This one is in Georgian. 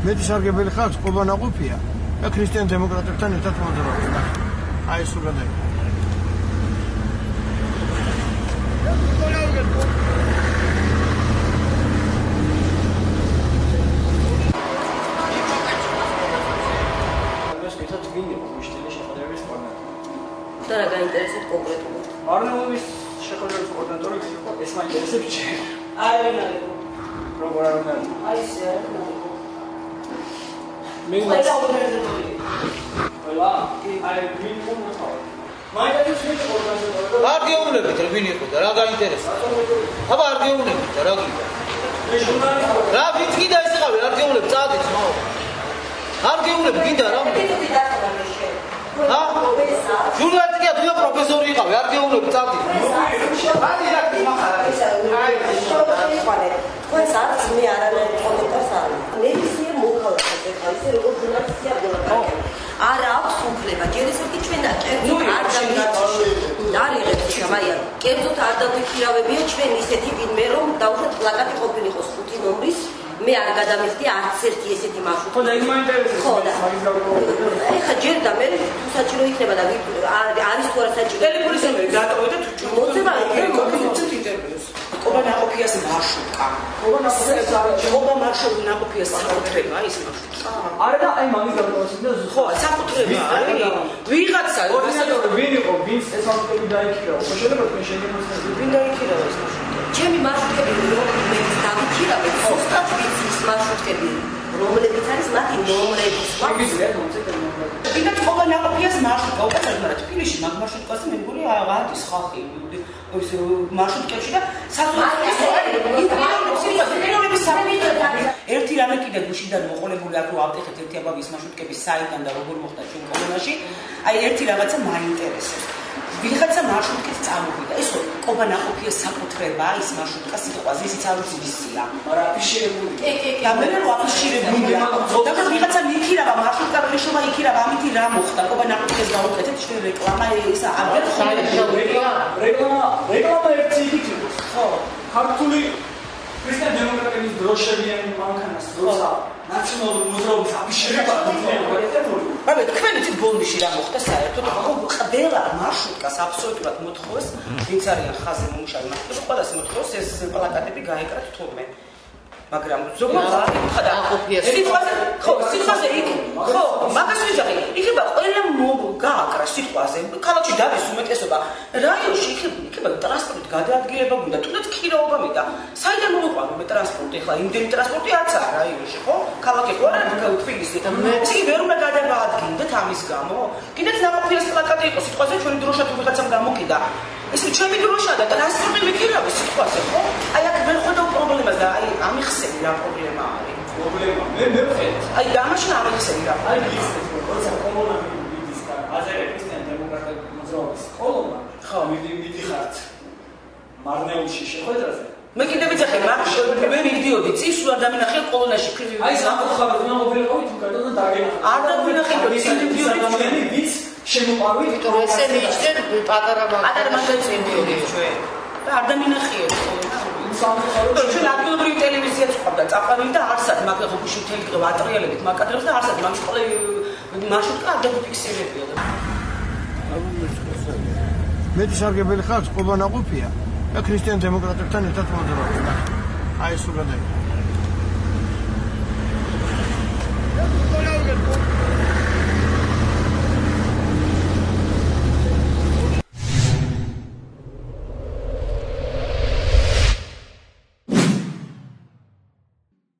მეტი სარგებელი ხალხს ყობანაყოფია და ქრისტიან დემოკრატებთან ერთად მოძრაობს. აი ეს უნდა დაიგო. და რა გაინტერესებს კონკრეტულად? მარნეულის შეხვედრის კოორდინატორი იყო, ეს მაინტერესებს ჯერ. აი ვინ არის? როგორ არ უნდა? აი ესე არის. მე ყველა აი ვინ უნდა? მაინტერესებს მე კოორდინატორი. არ გეუბნებით ვინ იყო და რა გაინტერესებს? აბა არ გეუბნებით და რა გინდა? მე ჟურნალისტი. რა ვიცი და ეს იყავი არ გეუბნებით წადის მაო. არ გეუბნებით გინდა რა? ჟურნალისტია თუ პროფესორი იყავი არ გეუბნები წავდი. აი რა გიმახარა ეს აი თქვენ საერთოდ მე არანაირ კომენტარს არ ნებისმიერ მოქალაქეზე ხა ისე როგორც ჟურნალისტია გონაკი არ აქვს უფლება ჯერ ისე კი ჩვენ და კერძოდ არ დავიღებთ შემაია კერძოდ არ დავიქირავებია ჩვენ ისეთი ვინმე რომ დაუშვათ პლაკატი ყოფილიყო 5 ნომრის მე არ გადამიხდი არც ერთი ესეთი მარშრუტი. ხო და ის მაინტერესებს. ხო და ეხა ჯერ და მე თუ საჭირო იქნება და არის თუ არა საჭირო. ტელეფონის ნომერი დატოვეთ და თუ მოწება მოგიწევთ ინტერვიუს. ყობანაყოფიას მარშრუტკა. ყობანაყოფიას საკუთრება ის მარშრუტკა. არა და აი მაგის გადავასწრებდი და ხო საკუთრება არის. ვიღაცა კოორდინატორი ვინ იყო ვინც ეს მარშრუტები დაიქირავა. ხო შეიძლება თქვენ შეგემოსდეთ ვინ დაიქირავა ეს მარშრუტი? ჩემი მარშრუტები მე დავიქირავე ზუსტად ვიცის მარშრუტები რომლებიც არის მათი ნომრები შეგიძლია თუმცა ვინაც ყობანაყოფიას მარშრუტკა უკეთეს მაგრამ თბილისში მაგ მარშრუტკაზე მე მგონი არის ხალხი ის მარშრუტკებში და ერთი რამე კიდე გუშინდან მოყოლებული აქ ავტეხეთ ერთი აბავის მარშრუტკების საიდან და როგორ მოხდა ჩვენ კომუნაში აი ერთი რაღაცა მაინტერესებს ვიღაცა მარშრუტკით წამოვიდა ეს ყობანაყოფიას საკუთრება ის მარშრუტკა სიტყვაზე ისიც არ ვიცი ვისია მაგრამ აფიშირებული და მე რომ აფიშირებულია და ვიღაცა მიქირავა მარშრუტკა რეშობა იქირავა ამითი რა მოხდა ყობანაყოფიას გავუკეთეთ ჩვენ რეკლამა ეს არ რეკლამა ერთი იქით იყოს ხო ქართული ქრისტიან დემოკრატების დროშებიან მანქანას როცა ნაციონალური მოძრაობის აფიშირება მაგრამ თქვენ იცით ბოლნიში რა მოხდა საერთოდ ყველა მარშრუტკას აბსოლუტურად მოთხოვეს ვინც არიან ხაზზე მომუშავე მარშრუტკას ყველას მოთხოვეს ეს პლაკატები გაეკრათ თურმე მაგრამ ზოგადად ხოდა სიტყვაზე იქ ხო მაგას ვიძახი იქნება ყველა გააკრა სიტყვაზე ქალაქში დადეს უმეტესობა რაიონში იქნება ტრანსპორტით გადაადგილება უნდა თუნდაც ქირაობა მინდა საიდან მოყვანო მე ტრანსპორტი ხლა იმდენი ტრანსპორტი არცაა რაიონში ხო ქალაქი ხო არა თბილისი ისე ვერ უნდა გადაადგინდეთ ამის გამო კიდეც ნაყოფიას პლაკატი იყო სიტყვაზე ჩვენი დროშა თუ ვიღაცამ გამოკიდა ეს ჩემი დროშა და ტრანსპორტი მიქირავე სიტყვაზე ხო აი აქ ვერ ხედავ პრობლემას და აი ამიხსენი რა პრობლემა არის პრობლემა მე ვხედავ აი დამაშინ ამიხსენი რა აი ის როცა კომუნა მიდის და აზერე ქრისტიან დემოკრატიული მოძრაობის კოლონა ხო მიდიხართ მარნეულში შეხვედრაზე მე კიდევ ვიცახე მაგრამ მე მიდიოდი წის სულ არ დამინახე კოლონაში აი სამხაბრო უნდა ყოფილიყავი თუ გადადა დაგენა არ დავინახე მიდიოდი ვიც შემოყავით იმიტომ რომ ესე მიიჭდეთ პატარა მაგალითად მიდიოდი ჩვენ და არ დამინახიეთ ჩვენ ადგილობრივი ტელევიზიაც ყავდა წაყვანილი და არსად მაგრამ ხუში მთელი დღე ატრიალებით მაკატრებს და არსად მაგის ყველა მარშრუტკა არ დაფიქსირებია მეტი სარგებელი ხალხს ყობანაყოფია და ქრისტიან დემოკრატებთან ერთად მოძრაობს. აი ეს უნდა დაიგო.